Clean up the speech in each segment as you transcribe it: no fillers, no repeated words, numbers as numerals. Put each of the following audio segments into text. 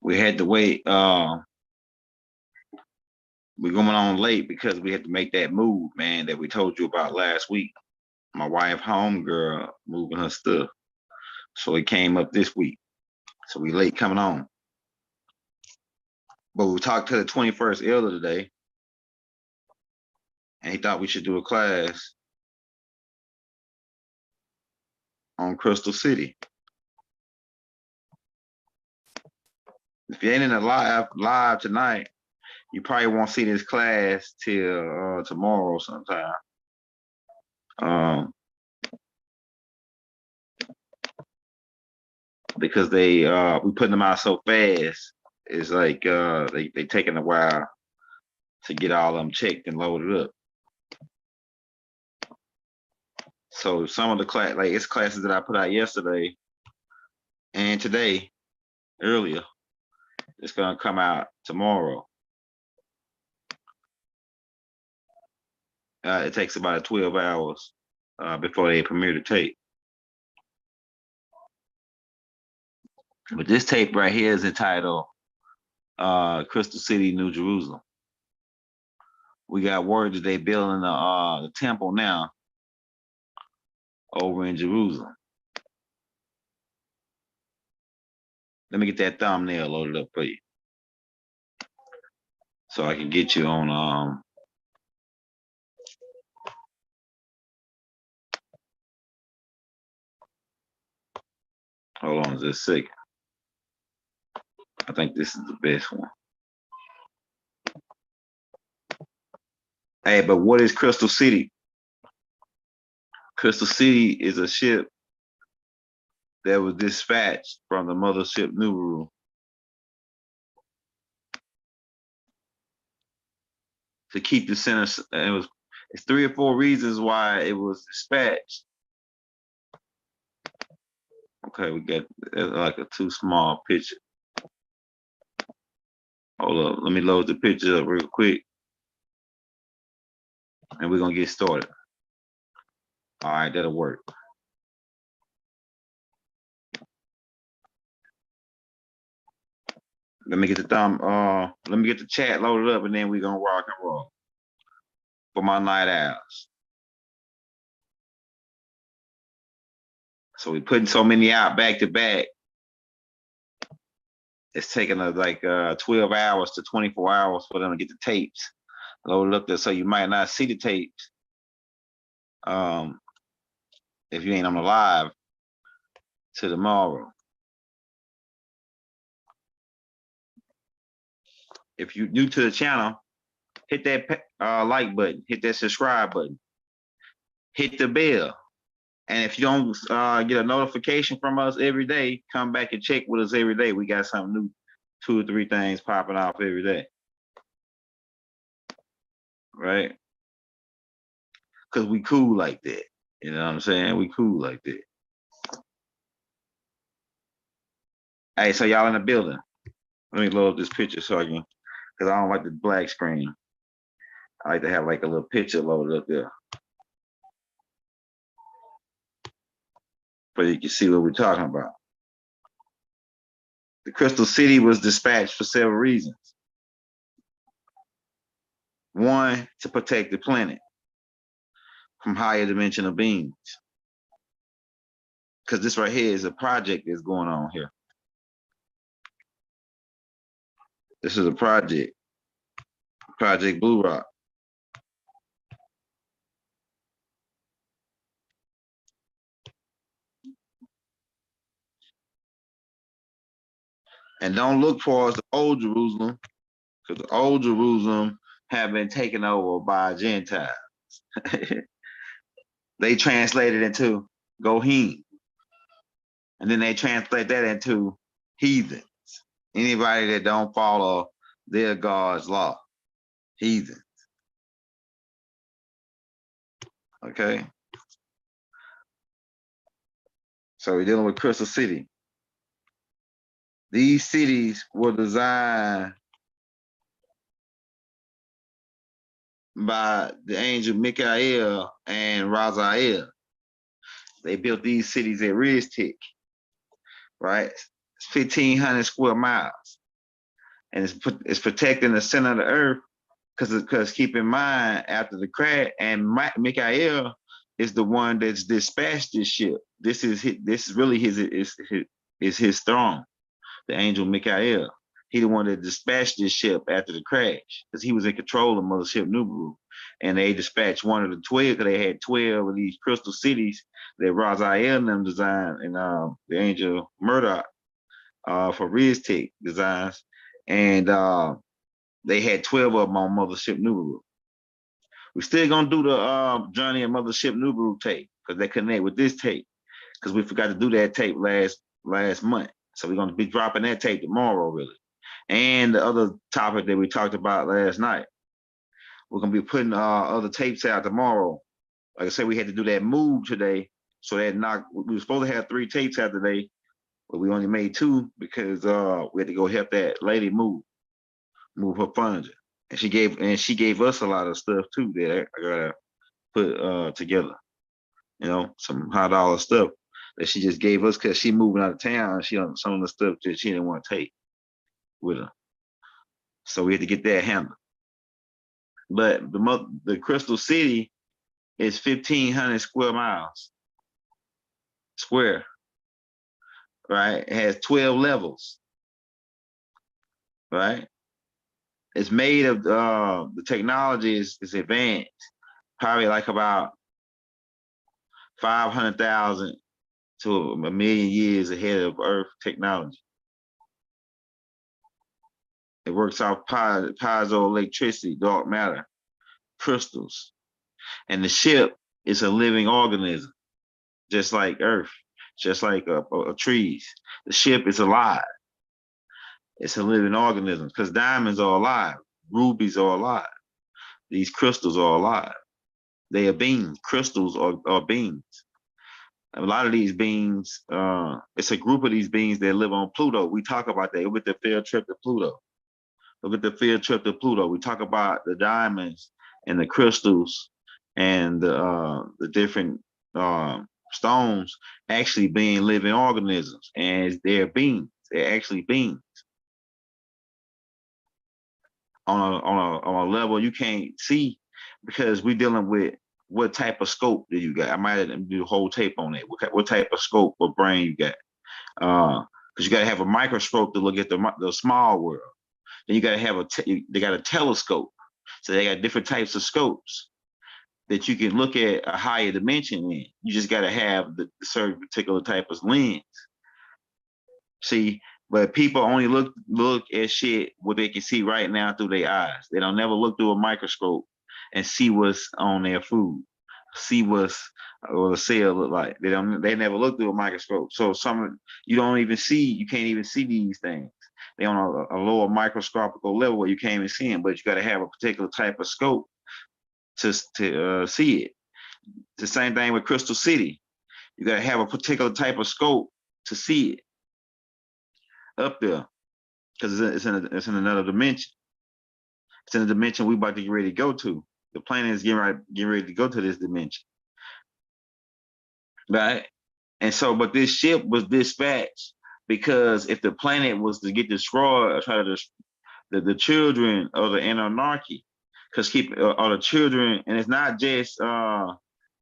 we had to wait. We're going on late because we had to make that move, man, that we told you about last week. My wife, homegirl, moving her stuff. So it came up this week. So we late coming on. But we talked to the 21st elder today, and he thought we should do a class on Crystal City. If you ain't in the live tonight, you probably won't see this class till tomorrow sometime. Because we putting them out so fast. It's like they taking a while to get all of them checked and loaded up. So some of the it's classes that I put out yesterday and today, earlier, it's gonna come out tomorrow. It takes about 12 hours before they premiere the tape. But this tape right here is entitled Crystal City, New Jerusalem. We got word that they building the temple now over in Jerusalem. Let me get that thumbnail loaded up for you, so I can get you on hold on just a second. I think this is the best one. Hey, but what is Crystal City? Crystal City is a ship that was dispatched from the mothership Nubaru to keep the center. It's 3 or 4 reasons why it was dispatched. Okay, we got like a too small picture. Hold up, let me load the picture up real quick, and we're gonna get started. All right, that'll work. Let me get the chat loaded up, and then we're gonna rock and roll for my night owls. So we're putting so many out back to back. It's taking us like 12 hours to 24 hours for them to get the tapes loaded up there. So you might not see the tapes if you ain't on the live till tomorrow. If you're new to the channel, hit that like button, hit that subscribe button, hit the bell. And if you don't get a notification from us every day, come back and check with us every day. We got something new, 2 or 3 things popping off every day. Right? Because we cool like that. You know what I'm saying? We cool like that. Hey, so y'all in the building. Let me load up this picture so I can, because I don't like the black screen. I like to have like a little picture loaded up there, so you can see what we're talking about. The Crystal City was dispatched for several reasons. 1, to protect the planet from higher dimensional beings. Because this right here is a project that's going on here. This is a project, Project Blue Rock. And don't look for us the old Jerusalem, because the old Jerusalem have been taken over by Gentiles. They translated into Gohim. And then they translate that into heathens. Anybody that don't follow their God's law. Heathens. Okay? So we're dealing with Crystal City. These cities were designed by the angel Michael and Razaeli. They built these cities at Riztik, right? It's 1,500 square miles. and it's protecting the center of the earth. Because keep in mind, after the crash, and Mikael is the one that's dispatched this ship. This is really his throne, the angel Mikael. He the one that dispatched this ship after the crash, because he was in control of Mothership Nubaru. And they dispatched one of the 12, because they had 12 of these crystal cities that Razael and them designed, and the angel Murdoch for Riztech designs. And they had 12 of them on Mothership Nubaru. We're still gonna do the Journey of Mothership Nubaru tape, because they connect with this tape, because we forgot to do that tape last month. So we're gonna be dropping that tape tomorrow, really. And the other topic that we talked about last night, we're gonna be putting other tapes out tomorrow. Like I said, we had to do that move today, so that we were supposed to have 3 tapes out today, but we only made 2 because we had to go help that lady move her furniture. And she gave us a lot of stuff too that I gotta put together. You know, some $100 stuff that she just gave us because she moving out of town. She on some of the stuff that she didn't want to take with her. So we had to get that handled. But the Crystal City is 1,500 square miles square, right? It has 12 levels, right? It's made of the technology is advanced, probably like about 500,000 to 1,000,000 years ahead of Earth technology. It works off piezoelectricity, dark matter, crystals. And the ship is a living organism, just like Earth, just like trees. The ship is alive. It's a living organism, because diamonds are alive. Rubies are alive. These crystals are alive. They are beings. Crystals are beings. A lot of these beings, it's a group of these beings that live on Pluto. We talk about that with the field trip to Pluto. Look at the field trip to Pluto. We talk about the diamonds and the crystals and the different stones actually being living organisms, and they're beings. They're actually beings on a level you can't see, because we're dealing with what type of scope do you got. I might do a whole tape on it. What type of scope or brain you got? Because you got to have a microscope to look at the small world. Then you got to have they got a telescope. So they got different types of scopes that you can look at a higher dimension in. You just got to have the certain particular type of lens. See, but people only look at shit what they can see right now through their eyes. They don't never look through a microscope and see what's on their food, see what's or the cell look like. They never look through a microscope. So you can't even see these things. They're on a lower microscopical level where you can't even see them, but you got to have a particular type of scope to see it. It's the same thing with Crystal City. You got to have a particular type of scope to see it up there, because it's in another dimension. It's in a dimension we about to get ready to go to. The planet is getting ready to go to this dimension, right? And so, but this ship was dispatched because if the planet was to get destroyed, the children of the anarchy, because all the children, and it's not just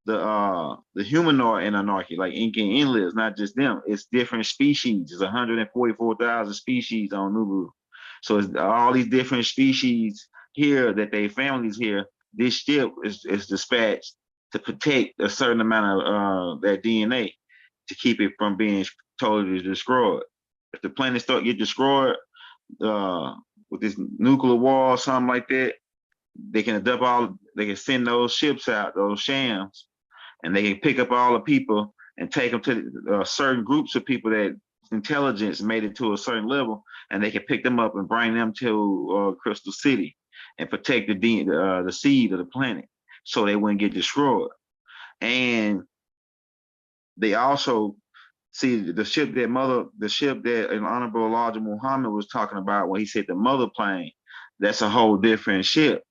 the humanoid anarchy, like Inca and Inlet, it's not just them, it's different species. There's 144,000 species on Nubu. So it's all these different species here that they families here. This ship is dispatched to protect a certain amount of that DNA to keep it from being totally destroyed. If the planet start get destroyed with this nuclear war or something like that, they can send those ships out, those shams, and they can pick up all the people and take them to certain groups of people that intelligence made it to a certain level, and they can pick them up and bring them to Crystal City and protect the seed of the planet so they wouldn't get destroyed. And they also see the ship that Honorable Elijah Muhammad was talking about when he said the mother plane. That's a whole different ship.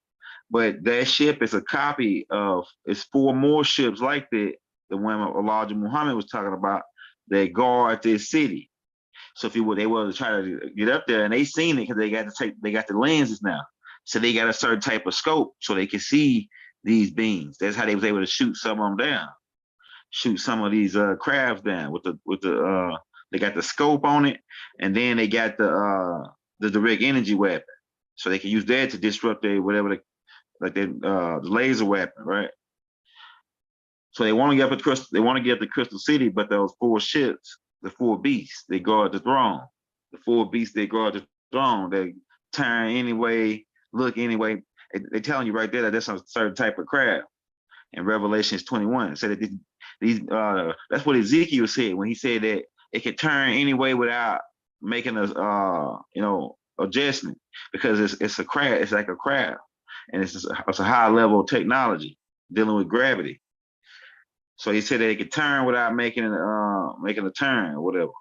But that ship is a copy of, it's 4 more ships like that, the one Elijah Muhammad was talking about, that guard this city. So if you would, they were to try to get up there, and they seen it because they got the lenses now, so they got a certain type of scope so they can see these beings. That's how they was able to shoot some of them down, shoot some of these crabs down with the they got the scope on it, and then they got the direct energy weapon, so they can use that to disrupt their whatever the laser weapon, right? So they want to get up the crystal. They want to get up the Crystal City, but those four ships, the four beasts, they guard the throne. The four beasts, they guard the throne. They turn anyway, look anyway. They're telling you right there that there's a certain type of crab. In Revelations 21, said that these that's what Ezekiel said when he said that it can turn anyway without making a adjustment, because it's a crab. It's like a crab, and it's a high level technology dealing with gravity. So he said that it could turn without making a turn or whatever.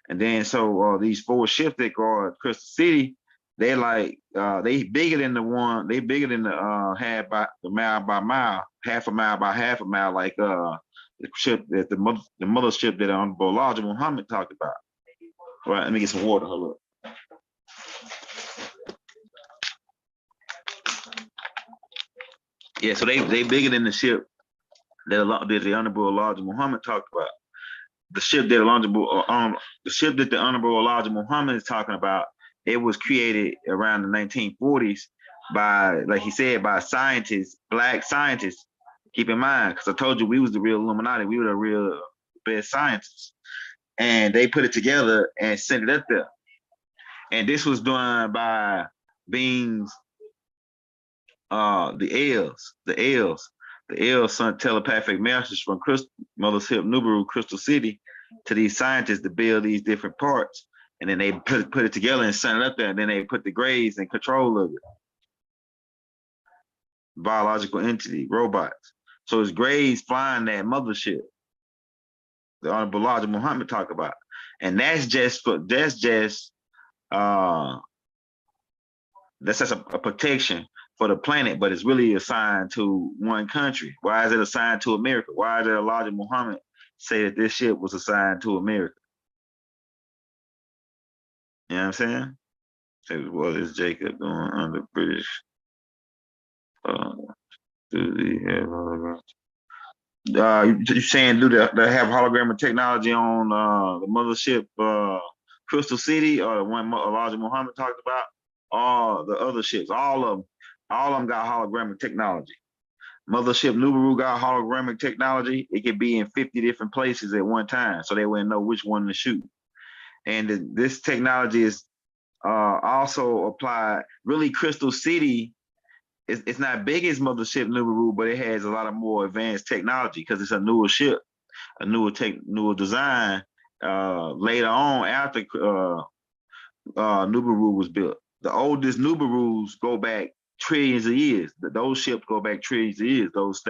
And then so these four ships that guard Crystal City, they like they bigger than the one, they bigger than the half by the mile by mile, half a mile by half a mile, like the ship that the mothership that Elijah Muhammad talked about. All right, let me get some water. Hold up. Yeah, so they bigger than the ship that the Honorable Elijah Muhammad talked about. The ship that the Honorable Elijah Muhammad is talking about, it was created around the 1940s by, like he said, by scientists, black scientists. Keep in mind, because I told you we was the real Illuminati, we were the real best scientists, and they put it together and sent it up there. And this was done by beings, the Els sent telepathic messages from Mother's Hip Nubaru Crystal City to these scientists to build these different parts, and then they put it together and sent it up there, and then they put the Greys in control of it. Biological entity, robots. So it's Greys flying that mothership the Honorable Elijah Muhammad talked about, and that's just a protection for the planet, but it's really assigned to one country. Why is it assigned to America? Why did Elijah Muhammad say that this ship was assigned to America? You know what I'm saying? So what is Jacob doing under British? Do they have you saying do they have holographic technology on the mothership Crystal City, or the one Elijah Muhammad talked about? All the other ships, all of them got holographic technology. Mothership Nubaru got holographic technology. It could be in 50 different places at one time, so they wouldn't know which one to shoot. And this technology is also applied. Really, Crystal City, it's not big as Mothership Nubaru, but it has a lot of more advanced technology because it's a newer ship, a newer design. Later on, after Nubaru was built, the oldest Nubarus go back trillions of years. Those ships go back trillions of years. Those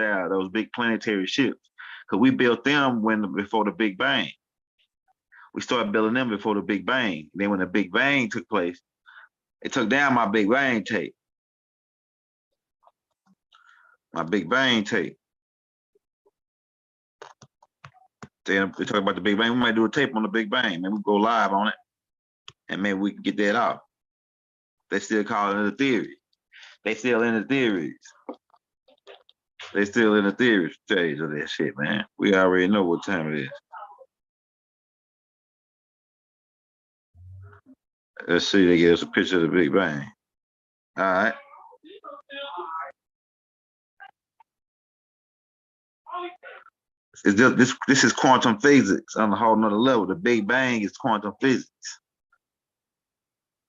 big planetary ships, because we built them before the Big Bang. We started building them before the Big Bang. Then when the Big Bang took place, it took down my Big Bang tape. My Big Bang tape. Then we talk about the Big Bang. We might do a tape on the Big Bang. Maybe we go live on it, and maybe we can get that out. They still call it a theory. They still in the theories. They still in the theory stage of that shit, man. We already know what time it is. Let's see, they give us a picture of the Big Bang. All right. This is quantum physics on a whole nother level. The Big Bang is quantum physics,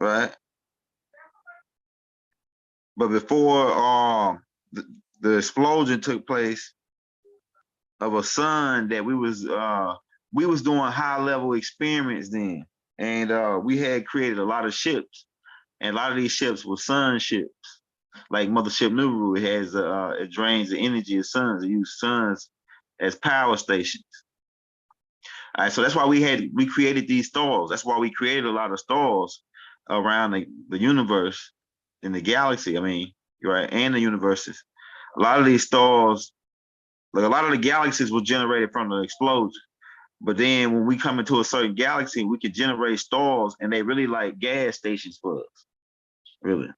right? But before the explosion took place of a sun, that we was doing high level experiments then, and we had created a lot of ships, and a lot of these ships were sun ships, like Mothership Nubaru. It drains the energy of suns. It uses suns as power stations. All right, so that's why we created these stars. That's why we created a lot of stars around the universe, in the galaxy. I mean, right, and the universes. A lot of these stars, like a lot of the galaxies, were generated from the explosion. But then when we come into a certain galaxy, we can generate stars, and they really like gas stations for us, really.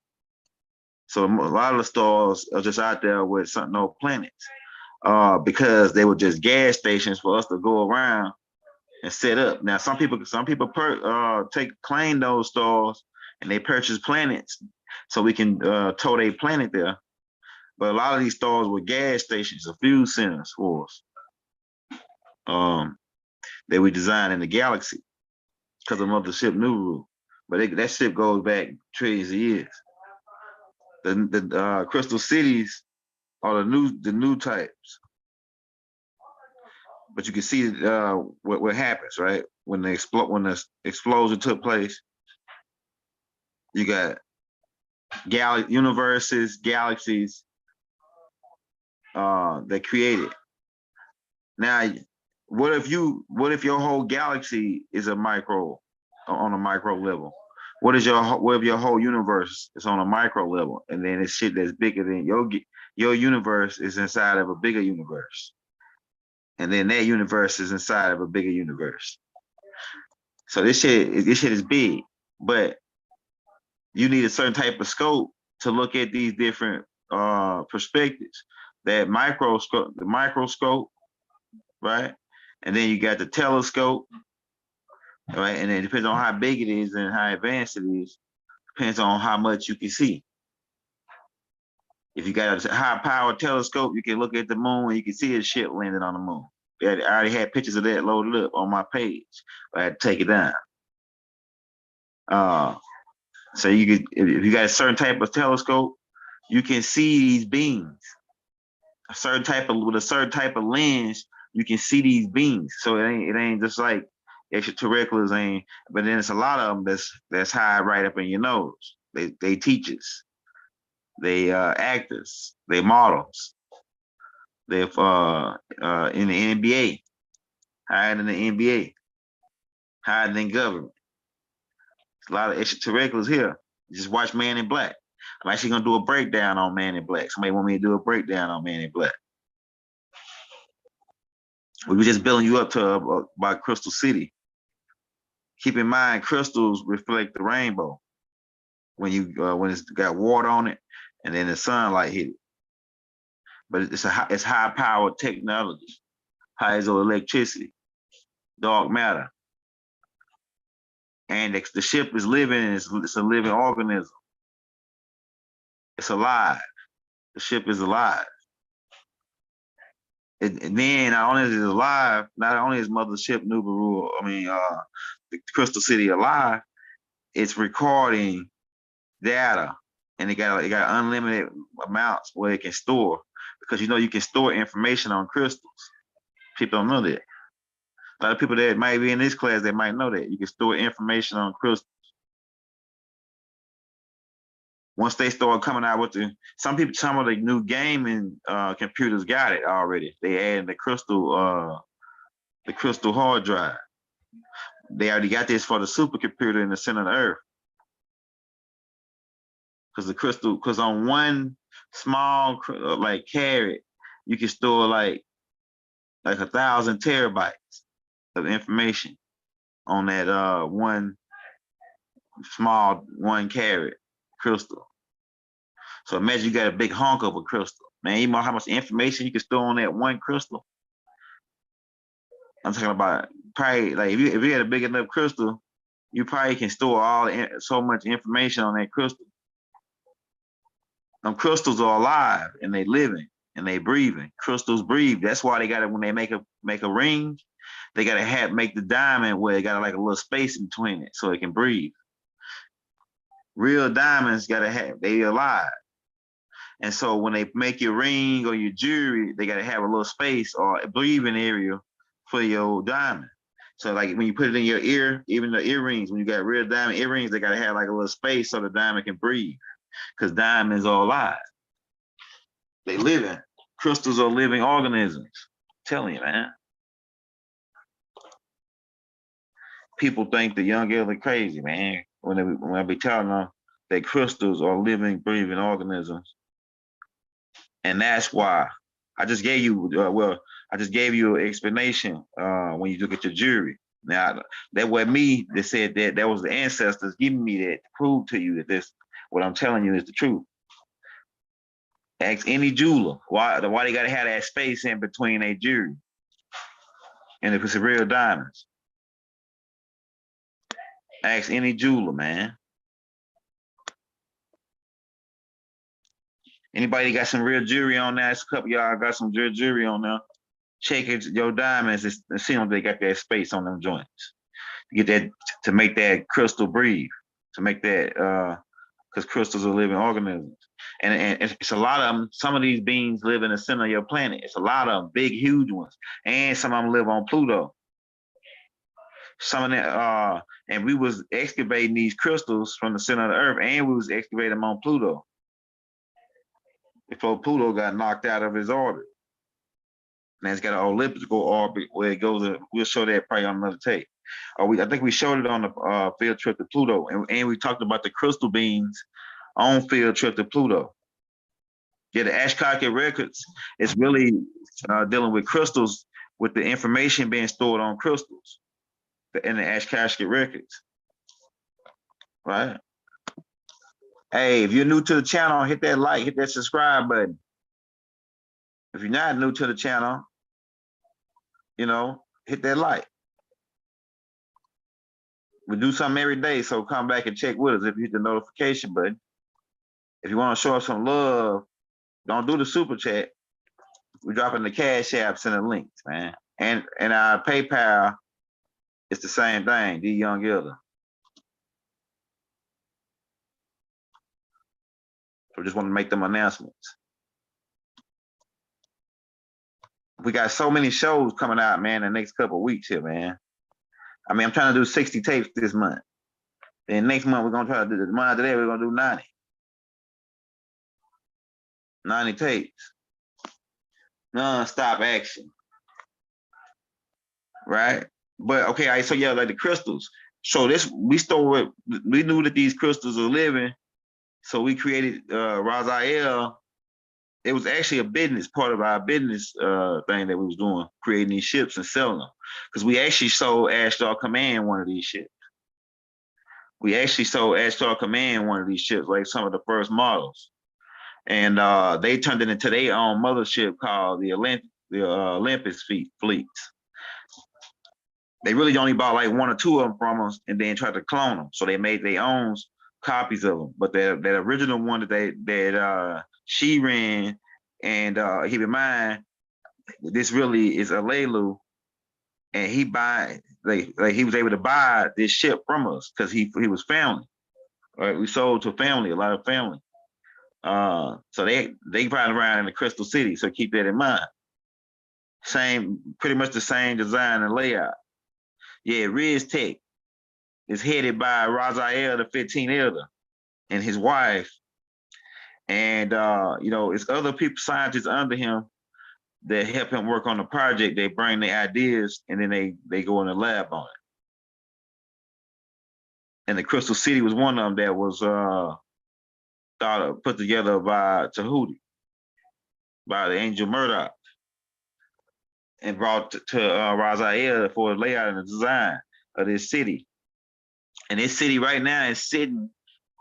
So a lot of the stars are just out there with no planets, because they were just gas stations for us to go around and set up. Now, some people claim those stars, and they purchase planets so we can tow a planet there. But a lot of these stars were gas stations, or fuel centers for us, that we designed in the galaxy because of Mothership Nibiru. But that ship goes back trillions of years. The crystal cities are the new types. But you can see what happens, right? When the explosion took place, you got universes, galaxies that created. Now, what if your whole galaxy is on a micro level? What if your whole universe is on a micro level, and then it's shit that's bigger than your universe is inside of a bigger universe, and then that universe is inside of a bigger universe. So this shit is big, but you need a certain type of scope to look at these different perspectives. That the microscope, right? And then you got the telescope, right? And it depends on how big it is and how advanced it is. Depends on how much you can see. If you got a high-powered telescope, you can look at the moon and you can see a ship landing on the moon. I already had pictures of that loaded up on my page. I had to take it down. So if you got a certain type of telescope, you can see these beams. With a certain type of lens, you can see these beams. So it ain't just like extraterrestrials ain't, but then it's a lot of them that's high right up in your nose. They teachers, they actors, they models, they're in the NBA, higher than the NBA, higher than government. There's a lot of extraterrestrials here. Just watch Man in Black. I'm actually gonna do a breakdown on Man in Black. Somebody want me to do a breakdown on Man in Black. We were just building you up to about Crystal City. Keep in mind, crystals reflect the rainbow when it's got water on it, and then the sunlight hit it. But it's high powered technology, piezoelectricity, dark matter, and the ship is living. And it's a living organism. It's alive. The ship is alive. And then not only is it alive, not only is Mothership Nibiru, the Crystal City alive, it's recording data, and it got unlimited amounts where it can store, because you can store information on crystals. People don't know that. A lot of people that might be in this class, they might know that you can store information on crystals. Once they start coming out with some of the new gaming computers got it already. They added the crystal hard drive. They already got this for the supercomputer in the center of the Earth. Because on one small like carat, you can store like 1,000 terabytes of information on that one small 1 carat crystal. So imagine you got a big hunk of a crystal. Man, you know how much information you can store on that one crystal? I'm talking about probably, like, if you had a big enough crystal, you probably can store so much information on that crystal. Them crystals are alive, and they living, and they breathing. Crystals breathe. That's why they gotta, when they make a ring, they gotta make the diamond where it got like a little space in between it so it can breathe. Real diamonds they alive. And so when they make your ring or your jewelry, they gotta have a little space or a breathing area for your diamond. So like when you put it in your ear, even the earrings, when you got real diamond earrings, they gotta have like a little space so the diamond can breathe, because diamonds are alive. They living. Crystals are living organisms. I'm telling you, man. People think the young girl are crazy, man, when I be telling them that crystals are living, breathing organisms. And that's why I just gave you, I just gave you an explanation when you look at your jury. Now that was me that said that was the ancestors giving me that to prove to you that this what I'm telling you is the truth. Ask any jeweler why they gotta have that space in between a jewelry, and if it's a real diamonds. Ask any jeweler, man. Anybody got some real jewelry on there? It's a couple y'all got some real jewelry on there. Check it, your diamonds and see if they got that space on them joints. To get that to make that crystal breathe, to make that because crystals are living organisms. And it's a lot of them. Some of these beings live in the center of your planet. It's a lot of them, big, huge ones. And some of them live on Pluto. Some of them, and we was excavating these crystals from the center of the earth, and we was excavating them on Pluto. Before Pluto got knocked out of his orbit. And it's got an elliptical orbit where it goes, we'll show that probably on another tape. I think we showed it on the field trip to Pluto, and we talked about the crystal beings on field trip to Pluto. Yeah, the Ashkaka records is really dealing with crystals, with the information being stored on crystals in the Ashkaka records, right? Hey, if you're new to the channel, hit that like, hit that subscribe button. If you're not new to the channel, hit that like. We do something every day, so come back and check with us if you hit the notification button. If you want to show us some love, don't do the super chat. We're dropping the cash apps and the links, man. And our PayPal, it's the same thing, D Young Gilder. So just want to make them announcements. We got so many shows coming out, man, in the next couple of weeks here, man. I mean, I'm trying to do 60 tapes this month. Then next month, we're going to try to do, the month after that, we're going to do 90. 90 tapes. Non-stop action. Right? But, okay, so yeah, like the crystals. So we knew that these crystals are living. So we created Razaeli. It was actually a business, part of our business thing that we was doing, creating these ships and selling them. Because we actually sold Ashtar Command one of these ships. We actually sold Ashtar Command one of these ships, like some of the first models. And they turned it into their own mothership called the Olympus fleets. They really only bought like one or two of them from us and then tried to clone them. So they made their own copies of them. But that original one that she ran, and keep in mind, this really is Alelu, and he he was able to buy this ship from us because he was family. Right, we sold to family, a lot of family. So they probably around in the Crystal City, so keep that in mind. Pretty much the same design and layout. Yeah, Riz Tech is headed by Razaeli, the 15th Elder, and his wife. And it's other people, scientists under him that help him work on the project. They bring their ideas and then they go in the lab on it. And the Crystal City was one of them that was put together by Tahuti, by the Angel Murdoch, and brought to Razaeli for the layout and the design of this city. And this city right now is sitting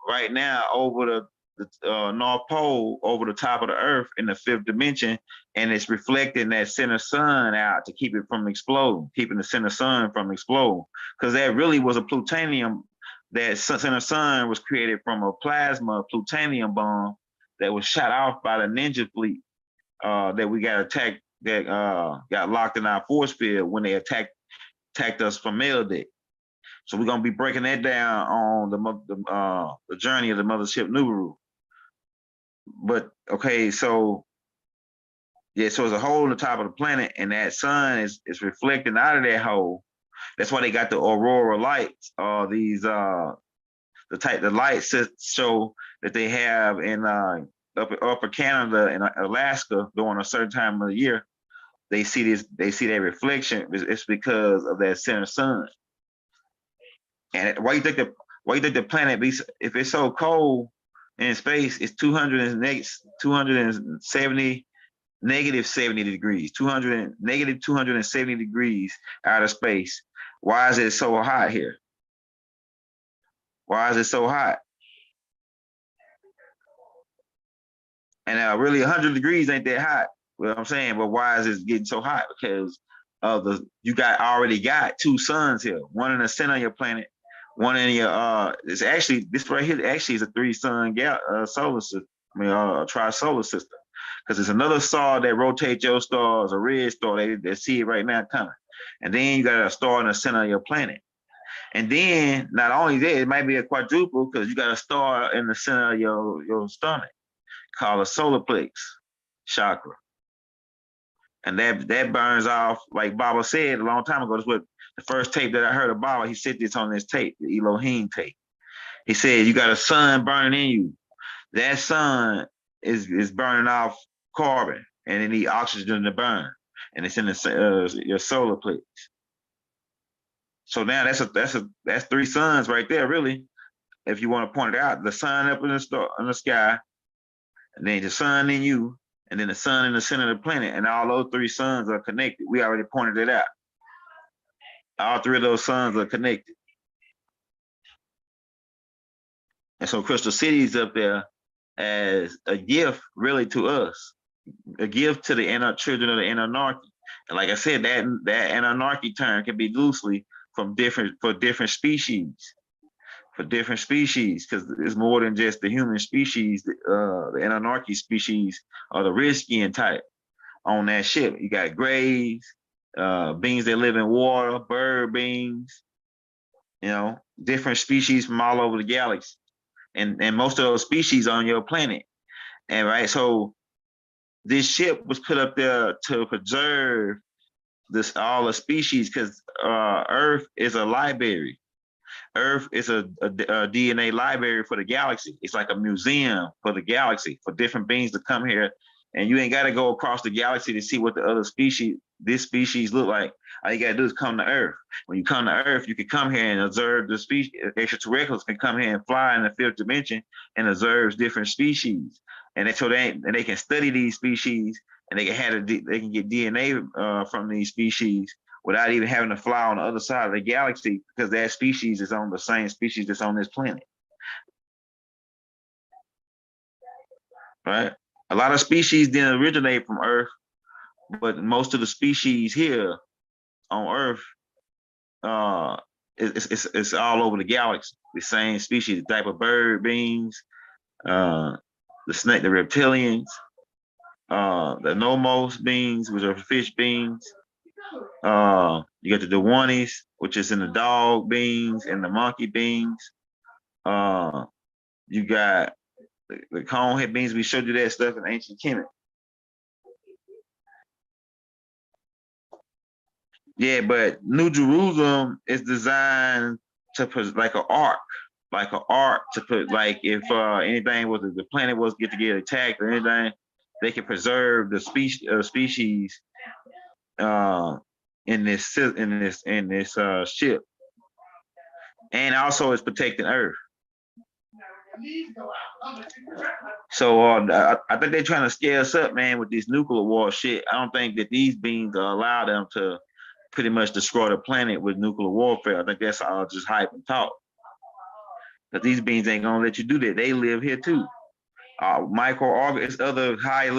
right now over the North Pole, over the top of the Earth in the 5th dimension, and it's reflecting that center sun out to keep it from exploding, keeping the center sun from exploding. Because that really was a plutonium. That center sun was created from a plasma plutonium bomb that was shot off by the Ninja fleet that we got attacked, that got locked in our force field when they attacked us from Meldick. So we're gonna be breaking that down on the journey of the mothership Nubaru. But okay, so yeah, so it's a hole in the top of the planet, and that sun is reflecting out of that hole. That's why they got the aurora lights, these the lights that show that they have in upper Canada and Alaska during a certain time of the year. They see that reflection. It's because of that center sun. And why you think the planet if it's so cold in space, it's 270 negative 70 degrees, negative 270 degrees out of space. Why is it so hot here? Why is it so hot? And really 100 degrees ain't that hot. You know what I'm saying? But why is it getting so hot? Because you already got two suns here. One in the center of your planet, one in your it's actually this right here actually is a three-sun solar system. I mean a tri-solar system. Because there's another star that rotates your stars, a red star, they see it right now coming. And then you got a star in the center of your planet. And then not only that, it might be a quadruple because you got a star in the center of your stomach called a solar plex chakra. And that burns off, like Baba said a long time ago. This was the first tape that I heard of Baba. He said this on this tape, the Elohim tape. He said, you got a sun burning in you. That sun is burning off carbon and it needs oxygen to burn. And it's in your solar plex. So now that's three suns right there, really. If you want to point it out, the sun up in the sky, and then the sun in you, and then the sun in the center of the planet, and all those three suns are connected. We already pointed it out. All three of those suns are connected. And so Crystal City is up there as a gift, really, to us, a gift to the children of the Anunnaki. And like I said, that Anunnaki term can be loosely for different species. For different species, because it's more than just the human species. The Anunnaki species are the red skin type on that ship. You got grays, beings that live in water, bird beings, different species from all over the galaxy. And most of those species are on your planet. And right, so this ship was put up there to preserve all the species, because Earth is a library. Earth is a DNA library for the galaxy. It's like a museum for the galaxy, for different beings to come here. And you ain't got to go across the galaxy to see what the other this species look like. All you got to do is come to Earth. When you come to Earth, you can come here and observe the species. Extraterrestrials can come here and fly in the fifth dimension and observe different species. And they can study these species, and they can get DNA from these species without even having to fly on the other side of the galaxy, because that species is on the same species that's on this planet. Right? A lot of species didn't originate from Earth, but most of the species here on Earth, it's all over the galaxy. The same species, the type of bird beings, the snake, the reptilians, the nomos beings, which are fish beings. You got the Dewanis, which is in the dog beings, and the monkey beings. You got the conehead beings. We showed you that stuff in ancient Kemet. Yeah, but New Jerusalem is designed to put like an ark to put, like, if anything was, the planet was get attacked or anything, they can preserve the species in this ship, and also it's protecting Earth. So I think they're trying to scare us up, man, with this nuclear war shit. I don't think that these beings allow them to pretty much destroy the planet with nuclear warfare. I think that's all just hype and talk. Because these beings ain't gonna let you do that. They live here too. Microorganisms, other high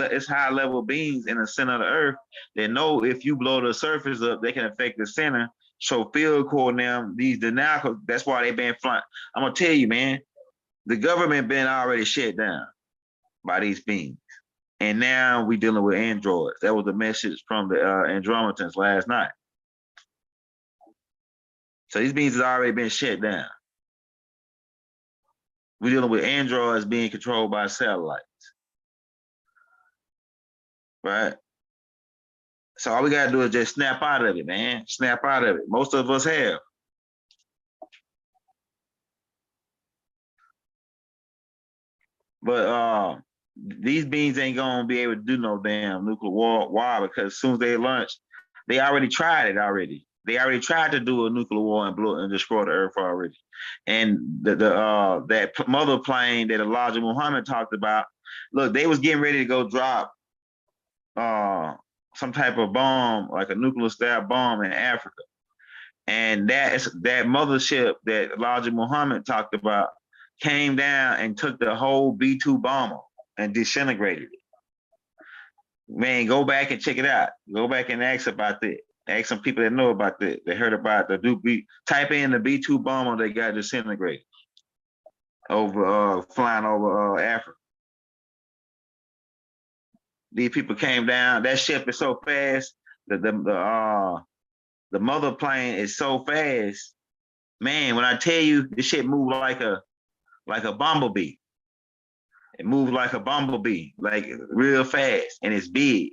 level beings in the center of the Earth that know if you blow the surface up, they can affect the center. So field coordinating these denial. That's why they've been flying. I'm gonna tell you, man. The government been already shut down by these beings. And now we dealing with androids. That was the message from the Andromedans last night. So these beings has already been shut down. We're dealing with androids being controlled by satellites. Right? So all we gotta do is just snap out of it, man. Snap out of it. Most of us have. But these beings ain't gonna be able to do no damn nuclear war. Why? Because as soon as they launch, they already tried it already. They already tried to do a nuclear war and destroy the Earth already. And that mother plane that Elijah Muhammad talked about, look, they was getting ready to go drop uh some type of bomb, like a nuclear style bomb in Africa. And that mothership that Elijah Muhammad talked about came down and took the whole B-2 bomber and disintegrated it. Man, go back and check it out. Go back and ask about that. Ask some people that know about that. They heard about the type in the B-2 bomber that got disintegrated over flying over Africa. These people came down. That ship is so fast. The mother plane is so fast. Man, when I tell you this shit moved like a bumblebee. It moves like a bumblebee, like real fast, and it's big.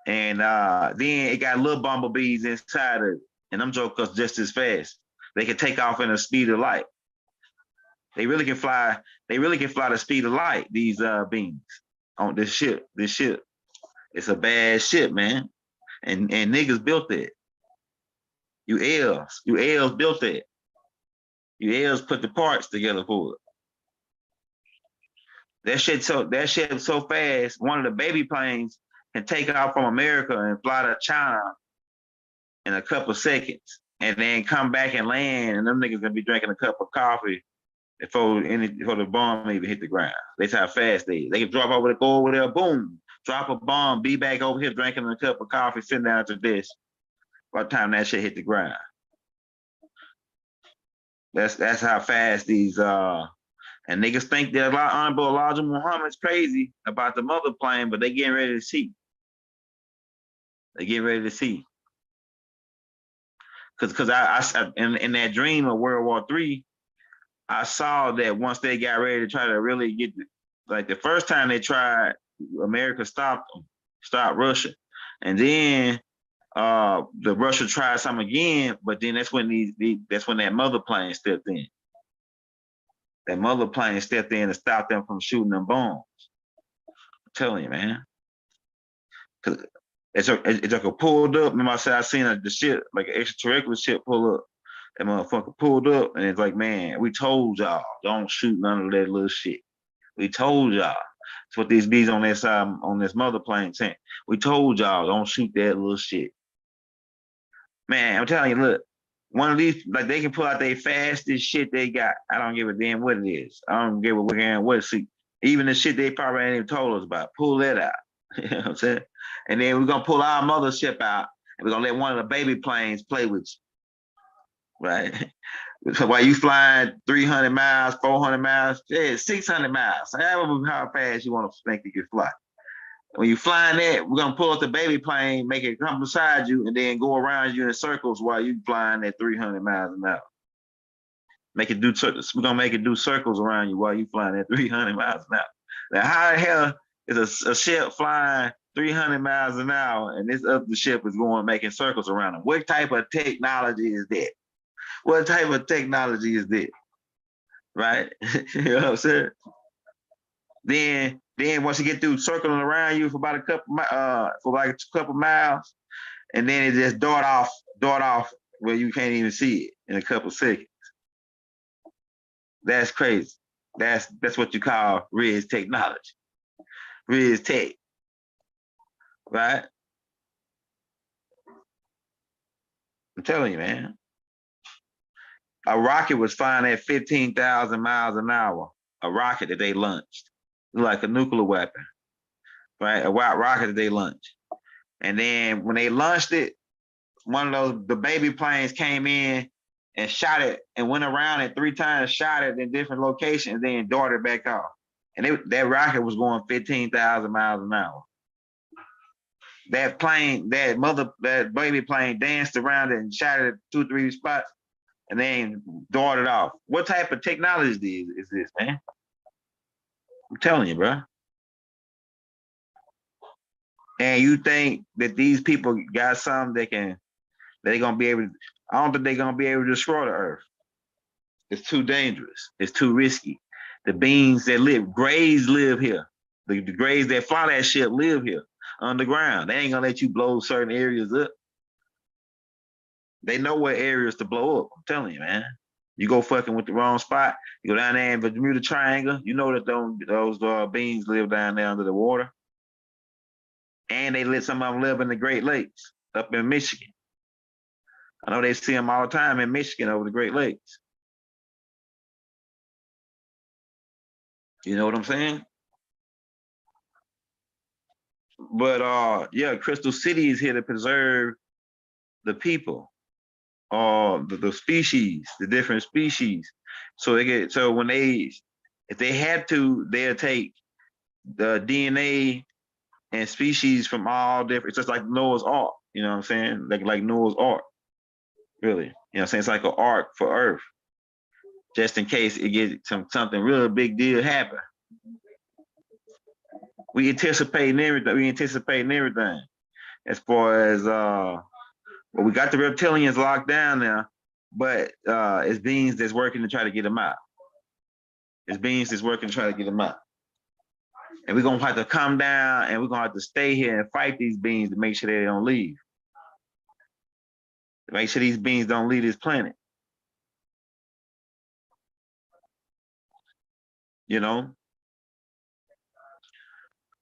And then it got little bumblebees inside of it, and them jokers just as fast. They can take off in the speed of light. They really can fly. They really can fly the speed of light. These beings on this ship. This ship. It's a bad ship, man. And niggas built it. You L's built it. You L's put the parts together for it. That shit so fast. One of the baby planes can take off from America and fly to China in a couple seconds, and then come back and land. And them niggas gonna be drinking a cup of coffee before the bomb even hit the ground. That's how fast they is. They can drop go over there, boom, drop a bomb, be back over here drinking a cup of coffee, sitting down at the desk by the time that shit hit the ground. That's how fast these and niggas think that Honorable Elijah Muhammad's crazy about the mother plane, but they getting ready to see. They get ready to see. Cause I in that dream of World War III, I saw that once they got ready to try to really get, like the first time they tried, America stopped them, stopped Russia, and then the Russia tried some again, but then that's when that's when that mother plane stepped in. That mother plane stepped in and stopped them from shooting them bombs. I'm telling you, man. Cause it's like a pulled up. Remember I said I seen the ship, like an extraterrestrial ship pull up. That motherfucker pulled up, and it's like, man, we told y'all, don't shoot none of that little shit. We told y'all. That's what these bees on this on this mother plane saying. We told y'all, don't shoot that little shit. Man, I'm telling you, look, one of these, like they can pull out their fastest shit they got. I don't give a damn what it is. I don't give a damn what it is. Even the shit they probably ain't even told us about. Pull that out. You know what I'm saying? And then we're gonna pull our mothership out, and we're gonna let one of the baby planes play with you. Right? So while you flying 300 miles, 400 miles, yeah, 600 miles, however how fast you want to think you can fly. When you flying that, we're gonna pull up the baby plane, make it come beside you, and then go around you in circles while you flying at 300 miles an hour. Make it do circles. We're gonna make it do circles around you while you flying at 300 miles an hour. Now, how the hell is a ship flying 300 miles an hour and this other ship is going making circles around them? What type of technology is that? What type of technology is that? Right? You know what I'm saying? Then once you get through circling around you for about a couple miles, and then it just dart off where you can't even see it in a couple seconds. That's crazy. That's what you call Riz technology. Riz tech. Right? I'm telling you, man. A rocket was flying at 15,000 miles an hour. A rocket that they launched, like a nuclear weapon, right? A rocket that they launched. And then when they launched it, one of the baby planes came in and shot it and went around it 3 times, shot it in different locations, and then darted back off. And that rocket was going 15,000 miles an hour. That baby plane danced around it and shot it at 2, 3 spots, and then darted off. What type of technology is this, man? I'm telling you, bro. And you think that these people got something that they're gonna be able to, I don't think they're gonna be able to destroy the earth. It's too dangerous. It's too risky. The beings that grays live here. The grays that fly that ship live here underground. They ain't gonna let you blow certain areas up. They know what areas to blow up. I'm telling you, man. You go fucking with the wrong spot. You go down there in the Bermuda Triangle. You know that those beings live down there under the water. And they let some of them live in the Great Lakes up in Michigan. I know they see them all the time in Michigan over the Great Lakes. You know what I'm saying? But yeah, Crystal City is here to preserve the people, the species, the different species. So when they, if they had to, they'll take the DNA and species from all different. It's just like Noah's Ark. You know what I'm saying? Like Noah's Ark. Really, you know what I'm saying? It's like an ark for Earth, just in case it gets something real big deal happen. We anticipating everything. We anticipating everything as far as well, we got the reptilians locked down now, but it's beings that's working to try to get them out. It's beings that's working to try to get them out. And we're gonna have to come down and we're gonna have to stay here and fight these beings to make sure they don't leave. To make sure these beings don't leave this planet. You know?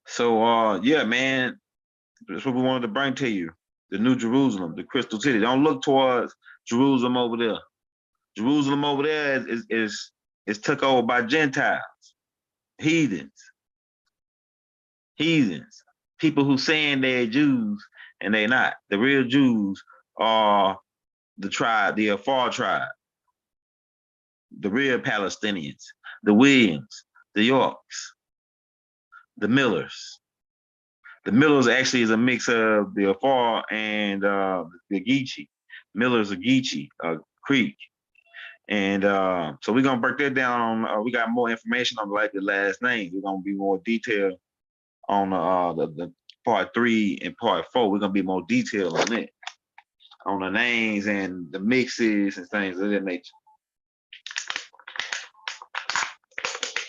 So yeah, man, that's what we wanted to bring to you. The New Jerusalem, the Crystal City. Don't look towards Jerusalem over there. Jerusalem over there is took over by Gentiles, heathens, heathens, people who saying they're Jews and they're not. The real Jews are the tribe, the Afar tribe, the real Palestinians, the Williams, the Yorks, the Millers. The Millers actually is a mix of the Afar and the Geechee. Millers are Geechee, Creek. And so we're gonna break that down on. We got more information on like the last names. We're gonna be more detailed on the part 3 and part 4. We're gonna be more detailed on it, on the names and the mixes and things of that nature.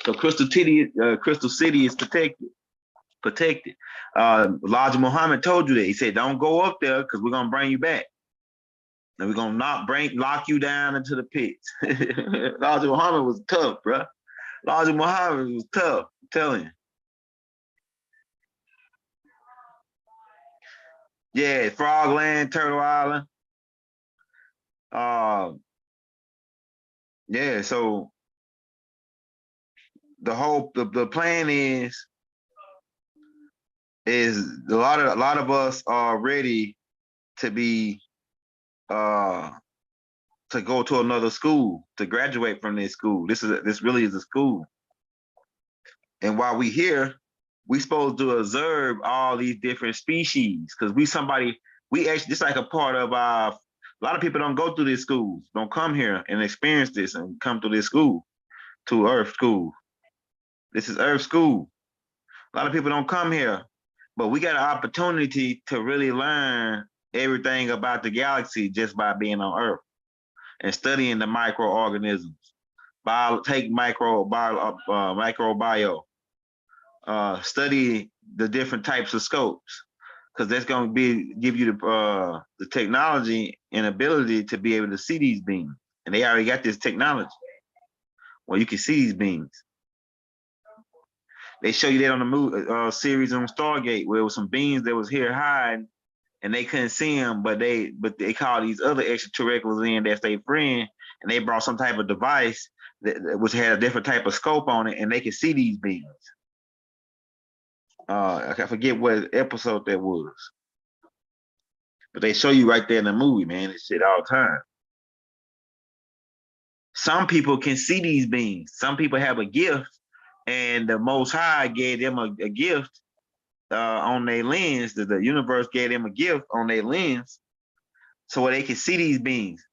So Crystal City is protected. Protected. Elijah Muhammad told you that. He said, "Don't go up there because we're gonna bring you back." And we're gonna lock you down into the pits. Elijah Muhammad was tough, bro. Elijah Muhammad was tough, I'm telling you. Yeah, Frogland, Turtle Island. Yeah, so the plan is a lot of us are ready to be to go to another school, to graduate from this school. This really is a school. And while we here, we supposed to observe all these different species because we actually, it's like a part of our, a lot of people don't go through these schools, don't come here and experience this and come to this school, to Earth School. This is Earth School. A lot of people don't come here, but we got an opportunity to really learn everything about the galaxy just by being on Earth and studying the microorganisms. Take microbio, study the different types of scopes, because that's going to give you the technology and ability to be able to see these beings. And they already got this technology where you can see these beings. They show you that on the movie series on Stargate, where it was some beings that was here hiding, and they couldn't see them, but they call these other extraterrestrials in that's their friend, and they brought some type of device which had a different type of scope on it, and they could see these beings. I forget what episode that was, but they show you right there in the movie, man. This shit all the time. Some people can see these beings. Some people have a gift, and the Most High gave them a gift on their lens. The universe gave them a gift on their lens, so they can see these beings.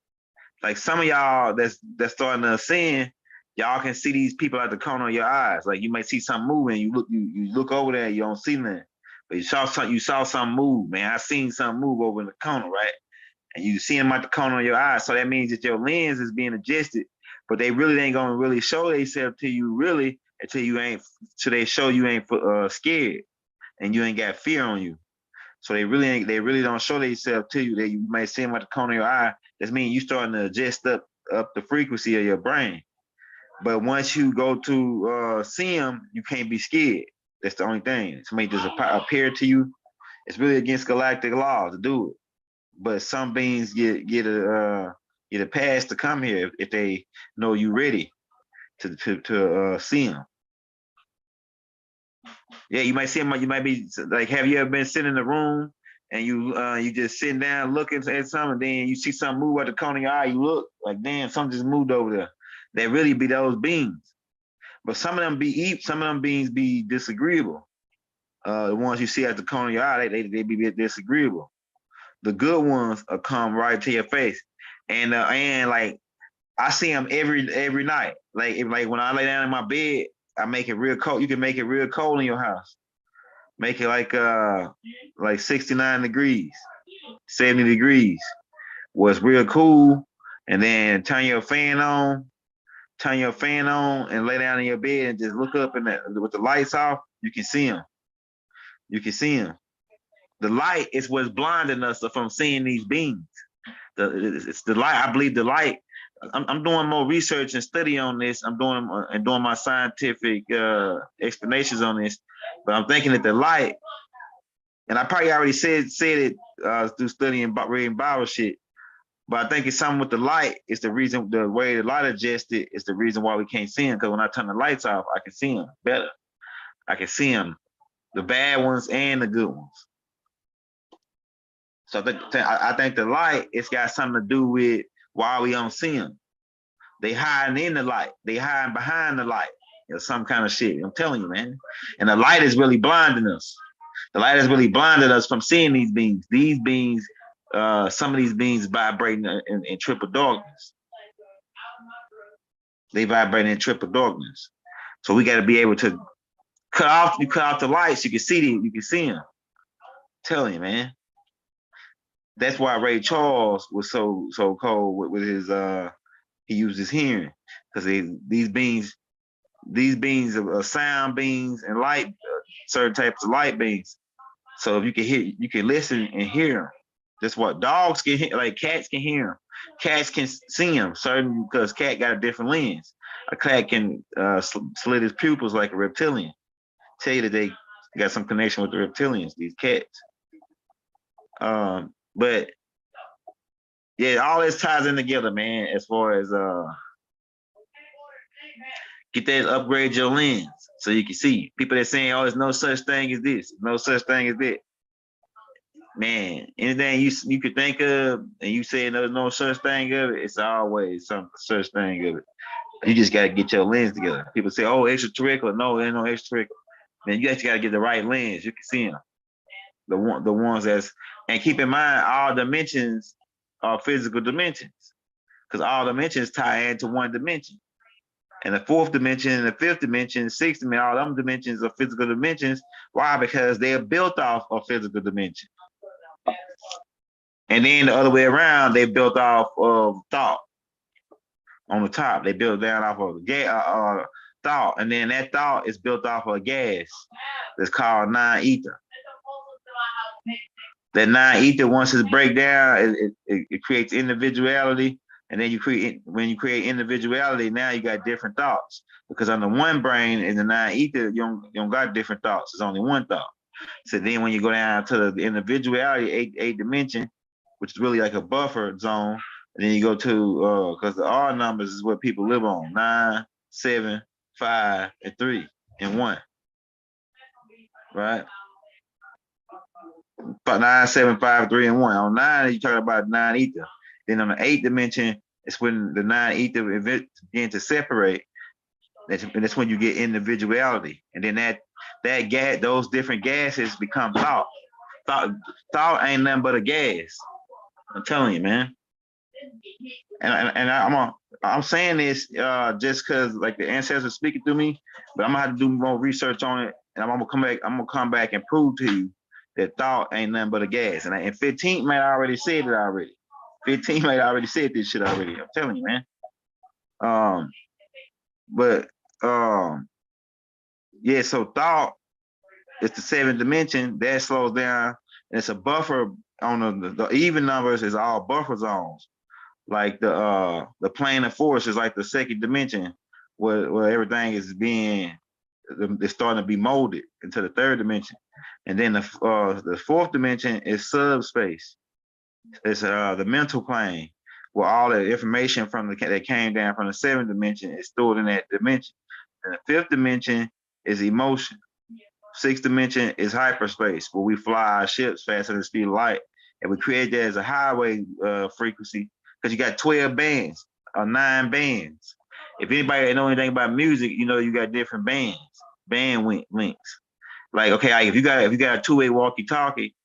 Like some of y'all that's starting to ascend, y'all can see these people at the corner of your eyes. Like you might see something moving, you look over there, you don't see nothing, but you saw something move, man. I seen something move over in the corner, right? And you see them at the corner of your eyes, so that means that your lens is being adjusted, but they really ain't gonna really show themselves to you really until they show you ain't scared and you ain't got fear on you. So they really don't show themselves to you. That you might see them at the corner of your eye. That means you starting to adjust up the frequency of your brain. But once you go to see them, you can't be scared. That's the only thing. Somebody just appear to you, It's really against galactic law to do it. But some beings get a pass to come here if they know you ready to see them. Yeah, you might see them. You might be like, have you ever been sitting in a room and you just sitting down looking at something, and then you see something move at the corner of your eye, you look like, damn, something just moved over there. That really be those beings. But some of them beings be disagreeable. The ones you see at the corner of your eye, they be disagreeable. The good ones will come right to your face, and like I see them every night. Like when I lay down in my bed, I make it real cold. You can make it real cold in your house. Make it like 69 degrees, 70 degrees. Was real cool, and then turn your fan on, and lay down in your bed and just look up with the lights off. You can see them. You can see them. The light is what's blinding us from seeing these beings. It's the light. I believe the light. I'm doing more research and study on this. I'm doing my scientific explanations on this, but I'm thinking that the light, and I probably already said it through studying reading Bible shit. But I think it's something with the light. It's the reason the way the light adjusted is the reason why we can't see them. Because when I turn the lights off, I can see them better. I can see them, the bad ones and the good ones. So I think the light, it's got something to do with why we don't see them. They hiding in the light. They hiding behind the light. Some kind of shit. I'm telling you, man. And the light is really blinding us. The light has really blinded us from seeing these beings. These beings, some of these beings vibrating in triple darkness. They vibrate in triple darkness. So we got to be able to cut off the lights. You can see them. You can see them. I'm telling you, man. That's why Ray Charles was so cold with his he used his hearing, because these beings are sound beings and light, certain types of light beings. So if you can hear, you can listen and hear them. That's what dogs can hear, like cats can hear them. Cats can see them, certain, because cat got a different lens. A cat can slit his pupils like a reptilian. Tell you that they got some connection with the reptilians, these cats. But yeah, all this ties in together, man, as far as get that, upgrade your lens so you can see. People that saying, oh, there's no such thing as this, no such thing as that. Man, anything you could think of and you say there's no such thing of it, it's always some such thing of it. You just gotta get your lens together. People say, oh, extraterrestrial. No, there ain't no extraterrestrial. Man, you actually gotta get the right lens. You can see them. The ones that's, and keep in mind, all dimensions are physical dimensions, because all dimensions tie into one dimension. And the fourth dimension, and the fifth dimension, sixth dimension, all them dimensions are physical dimensions. Why? Because they are built off of physical dimension. And then the other way around, they built off of thought. On the top, they built down off of thought, and then that thought is built off of a gas that's called non-ether. That non-ether, once it breaks down, it creates individuality, and then when you create individuality, now you got different thoughts, because on the one brain in the non-ether, you don't got different thoughts. It's only one thought. So then when you go down to the individuality, eight dimension, which is really like a buffer zone, and then you go to, because the R numbers is what people live on: 9, 7, 5, and 3, and 1. Right? 9, 7, 5, 3, and 1. On 9, you're talking about non-ether. Then on the 8th dimension, it's when the non-ether begin to separate. That's when you get individuality. And then that gas, those different gases become thought. Thought ain't nothing but a gas. I'm telling you, man. And I'm saying this just because like the ancestors speaking through me, but I'm gonna have to do more research on it, and I'm gonna come back and prove to you that thought ain't nothing but a gas. And 15 might already said it already. 15 might already said this shit already. I'm telling you, man. Yeah, so thought is the 7th dimension that slows down. And it's a buffer on the even numbers is all buffer zones. Like the plane of force is like the 2nd dimension, where everything is it's starting to be molded into the 3rd dimension. And then the fourth dimension is subspace. It's the mental plane, where all the information from that came down from the seventh dimension is stored in that dimension. And the fifth dimension is emotion. Sixth dimension is hyperspace, where we fly our ships faster than the speed of light, and we create that as a highway frequency because you got 12 bands or 9 bands. If anybody know anything about music, you know you got different bands, links. Like okay, if you got a two-way walkie-talkie,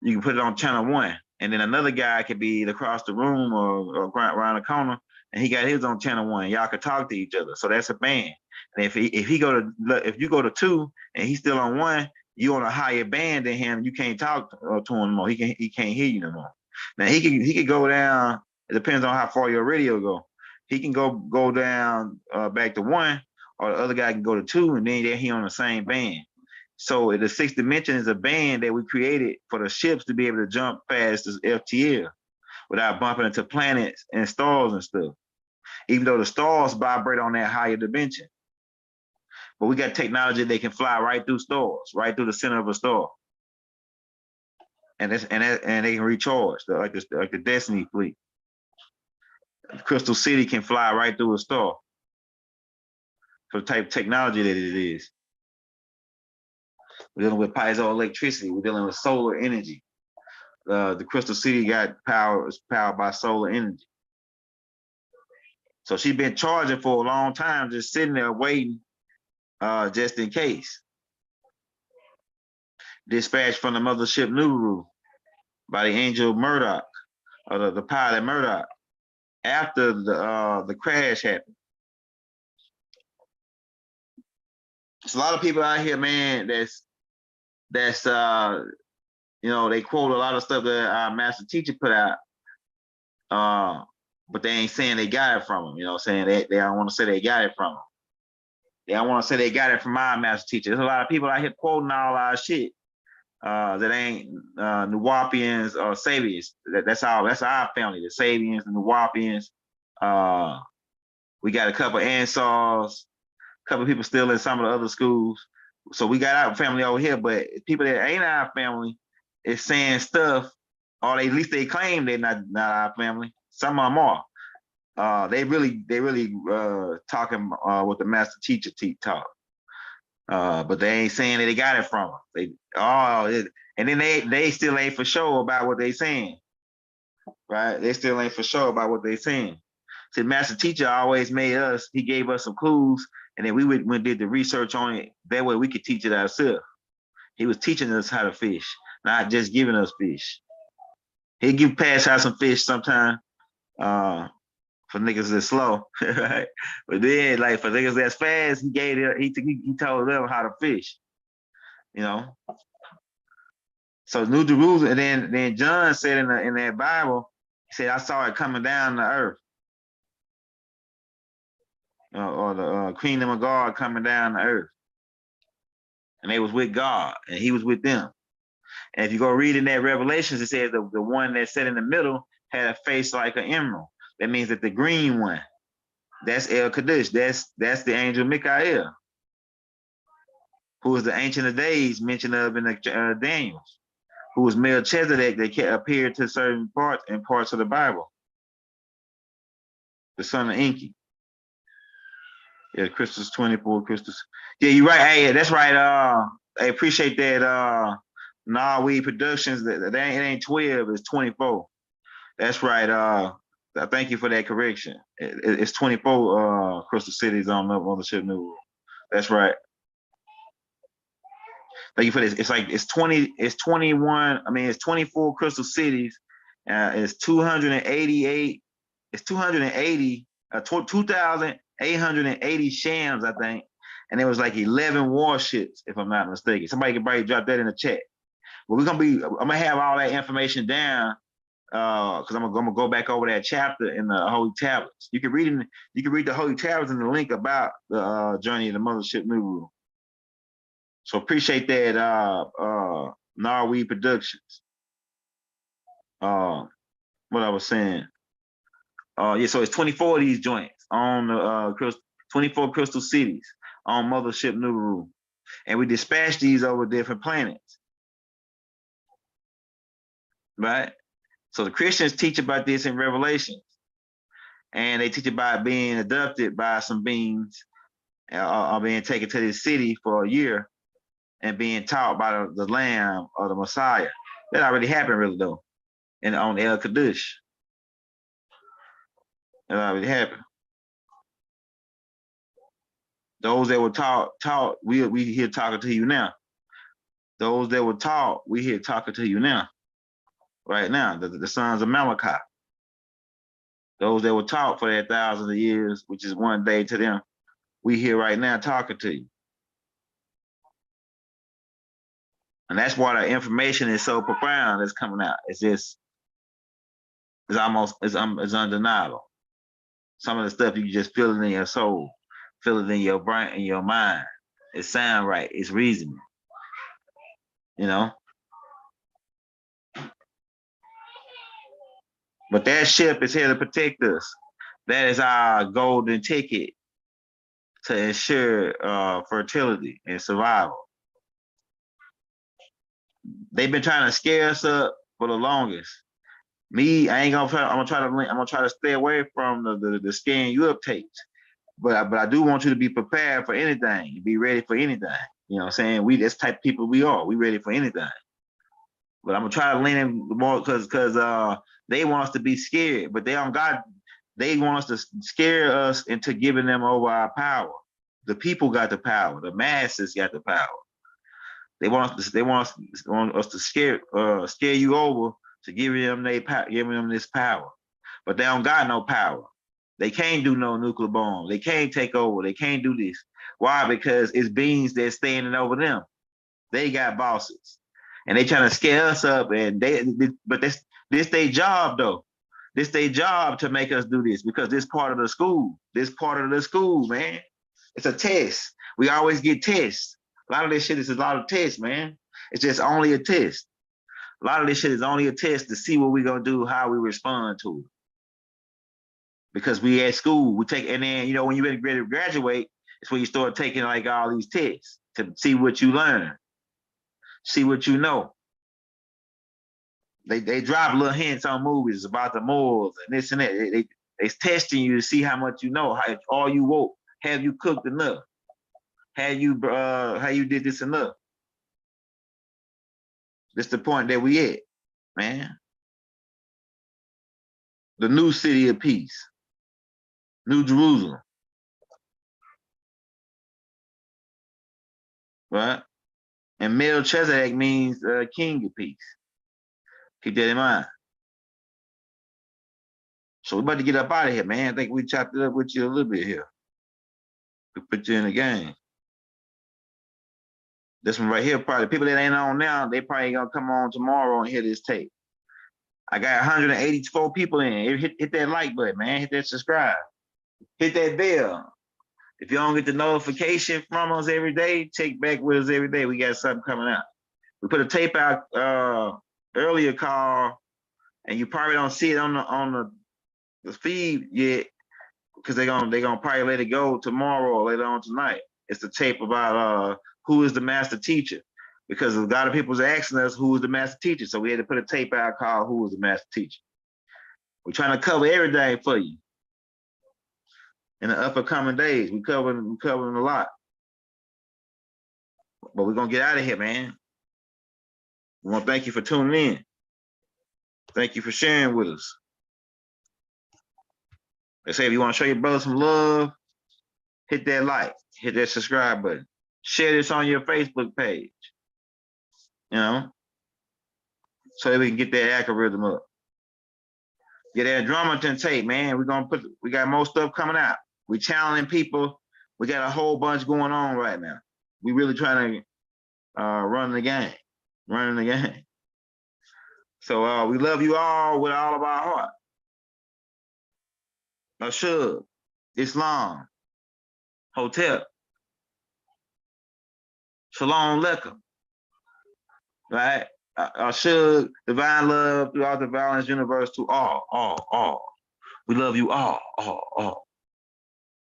you can put it on channel 1, and then another guy could be across the room or around the corner, and he got his on channel 1. Y'all could talk to each other, so that's a band. And if you go to 2 and he's still on 1, you on a higher band than him. You can't talk to him no more. He can't hear you no more. Now he could go down. It depends on how far your radio go. He can go down back to 1, or the other guy can go to 2, and then he on the same band. So the sixth dimension is a band that we created for the ships to be able to jump past this FTL without bumping into planets and stars and stuff. Even though the stars vibrate on that higher dimension. But we got technology that can fly right through stars, right through the center of a star. And they can recharge, like the Destiny fleet. Crystal City can fly right through a star for the type of technology that it is. We're dealing with piezoelectricity. We're dealing with solar energy. The Crystal City is powered by solar energy. So she's been charging for a long time, just sitting there waiting, just in case. Dispatched from the mothership Nuru by the angel Murdoch, or the pilot Murdoch, after the crash happened. There's a lot of people out here, man, that's you know, they quote a lot of stuff that our master teacher put out, but they ain't saying they got it from him. You know what I'm saying? They don't want to say they got it from him. They don't want to say they got it from our master teacher. There's a lot of people out here quoting all our shit that ain't Nuwapians or Sabians. That's our family, the Sabians and the Nuwapians. We got a couple Ansars, a couple people still in some of the other schools. So we got our family over here, but people that ain't our family is saying stuff, or at least they claim they're not our family. Some of them are. They really talking what the master teacher talk. But they ain't saying that they got it from them. And then they still ain't for sure about what they saying. Right? They still ain't for sure about what they saying. See, the master teacher always made us, he gave us some clues, and then we did the research on it. That way we could teach it ourselves. He was teaching us how to fish, not just giving us fish. He'd pass out some fish sometime for niggas that's slow, right? But then, like for niggas that's fast, he told them how to fish, you know. So New Jerusalem, and then John said in that Bible, he said, "I saw it coming down to earth." Or the kingdom of God coming down to earth. And they was with God, and he was with them. And if you go read in that Revelations, it says the one that sat in the middle had a face like an emerald. That means that the green one, that's El Kaddish. That's the angel Michael, who is the Ancient of Days mentioned of in the Daniels, who was Melchizedek that appeared to certain parts of the Bible. The son of Enki. Yeah, crystals 24 crystals. Yeah, you're right. Hey, that's right. I appreciate that. Weed Productions. It ain't 12. It's 24. That's right. I thank you for that correction. It's 24 crystal cities on the ship New. That's right. Thank you for this. It's 20. It's 21. I mean, it's 24 crystal cities. It's 288. It's 280. 2,880 shams, I think, and there was like 11 warships, if I'm not mistaken. Somebody can probably drop that in the chat. But I'm gonna have all that information down because I'm gonna go back over that chapter in the Holy Tablets. You can read the Holy Tablets in the link about the journey of the Mothership New. So appreciate that, Narweed Productions. What I was saying. Yeah, so it's 24 of these joints on the 24 crystal cities on Mothership New. And we dispatch these over different planets, right? So the Christians teach about this in Revelation, and they teach about being abducted by some beings or being taken to this city for a year and being taught by the Lamb or the Messiah. That already happened, really, though, and on El Kadush. That already happened. Those that were taught, we here talking to you now. Those that were taught, we here talking to you now, right now. The sons of Malachi. Those that were taught for that thousands of years, which is one day to them, we here right now talking to you. And that's why the information is so profound that's coming out. It's just, it's undeniable. Some of the stuff you just feel it in your soul, feel it in your brain, in your mind. It sound right. It's reasoning. You know. But that ship is here to protect us. That is our golden ticket to ensure fertility and survival. They've been trying to scare us up for the longest. Me, I ain't gonna try. I'm gonna try to stay away from the scaring you up tapes. But I do want you to be prepared for anything. Be ready for anything. You know what I'm saying? That's type of people we are. We ready for anything. But I'm gonna try to lean in more because they want us to be scared, but they don't got. They want us to scare us into giving them over our power. The people got the power. The masses got the power. They want us. They want us to scare you over to giving them this power. But they don't got no power. They can't do no nuclear bomb. They can't take over. They can't do this. Why? Because it's beings that's standing over them. They got bosses, and they trying to scare us up. And but this their job though. This their job to make us do this because this part of the school. This part of the school, man. It's a test. We always get tests. A lot of this shit is a lot of tests, man. It's just only a test. A lot of this shit is only a test to see what we're gonna do, how we respond to it. Because we at school, we take, and then when you ready to graduate, it's when you start taking like all these tests to see what you learn, see what you know. They drop little hints on movies about the morals and this and that. They testing you to see how much you know, how all you woke, have you cooked enough, how you did this enough. That's the point that we at, man. The new city of peace, New Jerusalem, right? And Melchizedek means king of peace. Keep that in mind. So we're about to get up out of here, man. I think we chopped it up with you a little bit here. We put you in the game. This one right here, probably people that ain't on now, they probably gonna come on tomorrow and hear this tape. I got 184 people in. Hit that like button, man. Hit that subscribe. Hit that bell. If you don't get the notification from us every day, check back with us every day. We got something coming out. We put a tape out earlier call, and you probably don't see it on the feed yet because they're gonna probably let it go tomorrow or later on tonight. It's the tape about who is the master teacher, because a lot of people was asking us who is the master teacher, so we had to put a tape out called "Who is the Master Teacher." We're trying to cover everything for you in the upcoming days. We're covering a lot, but we're gonna get out of here, man. We want to thank you for tuning in. Thank you for sharing with us. They say if you want to show your brother some love, hit that like, hit that subscribe button. Share this on your Facebook page, so that we can get that algorithm up. Get that Drummondton tape, man. We got more stuff coming out. We channeling people. We got a whole bunch going on right now. We really trying to running the game. So we love you all with all of our heart. Ashur, Islam, Hotel, Shalom Aleichem, right? Ashur, divine love throughout the violence universe to all. We love you all.